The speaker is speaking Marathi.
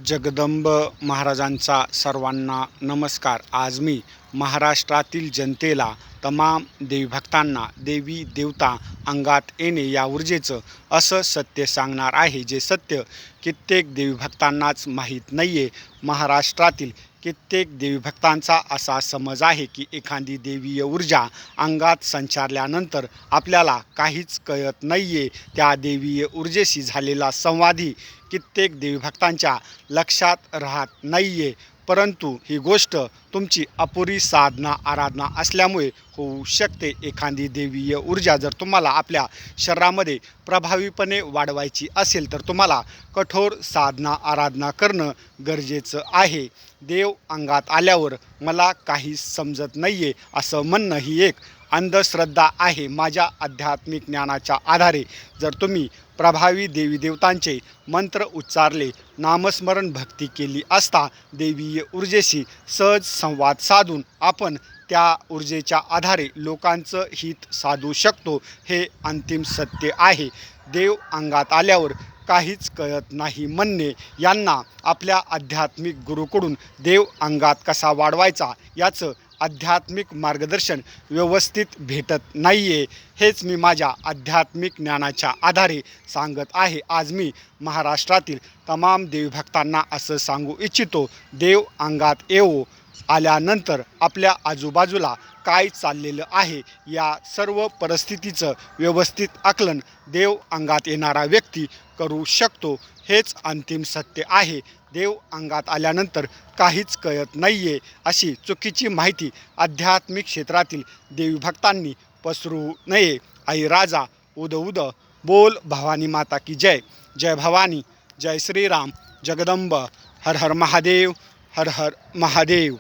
जगदंब महाराजांचा सर्वांना नमस्कार। आज मी महाराष्ट्रातील जनतेला, तमाम देवीभक्तांना देवी देवता अंगात येणे या ऊर्जेचं असं सत्य सांगणार आहे, जे सत्य कित्येक देवीभक्तांनाच माहीत नाही आहे। महाराष्ट्रातील कित्येक देवीभक्तांचा असा समज आहे की एखादी देवीय ऊर्जा अंगात संचारल्यानंतर आपल्याला काहीच कळत नाही आहे। त्या देवीय ऊर्जेशी झालेला संवादही कित्येक देवीभक्तांच्या लक्षात राहत नाही आहे, परंतु ही गोष्ट तुमची अपुरी साधना आराधना असल्यामुळे होऊ शकते। एखादी देवीय ऊर्जा जर तुम्हाला आपल्या शरीरामध्ये प्रभावीपणे वाढवायची असेल तर तुम्हाला कठोर साधना आराधना करणं गरजेचं आहे। देव अंगात आल्यावर मला काहीच समजत नाही आहे असं म्हणणं ही एक अंधश्रद्धा आहे। माझ्या आध्यात्मिक ज्ञानाच्या आधारे जर तुम्ही प्रभावी देवी देवतांचे मंत्र उच्चारले, नामस्मरण भक्ती केली असता देवीय ऊर्जेशी सहज संवाद साधून आपण त्या ऊर्जेच्या आधारे लोकांचं हित साधू शकतो, हे अंतिम सत्य आहे। देव अंगात आल्यावर काहीच कळत नाही म्हणणे यांना आपल्या आध्यात्मिक गुरूकडून देव अंगात कसा वाढवायचा याचं आध्यात्मिक मार्गदर्शन व्यवस्थित भेटत नाही आहे, हेच मी माझ्या आध्यात्मिक ज्ञानाच्या आधारे सांगत आहे। आज मी महाराष्ट्रातील तमाम देवीभक्तांना असं सांगू इच्छितो, देव अंगात आल्यानंतर आपल्या आजूबाजूला काय चाललेलं आहे या सर्व परिस्थितीचं व्यवस्थित आकलन देव अंगात येणारा व्यक्ती करू शकतो, हेच अंतिम सत्य आहे। देव अंगात आल्यानंतर काहीच कळत नाही आहे अशी चुकीची माहिती आध्यात्मिक क्षेत्रातील देवीभक्तांनी पसरू नये। आई राजा उद उद बोल भवानी माता की जय। जय भवानी, जय श्रीराम, जगदंब, हर हर महादेव, हर हर महादेव।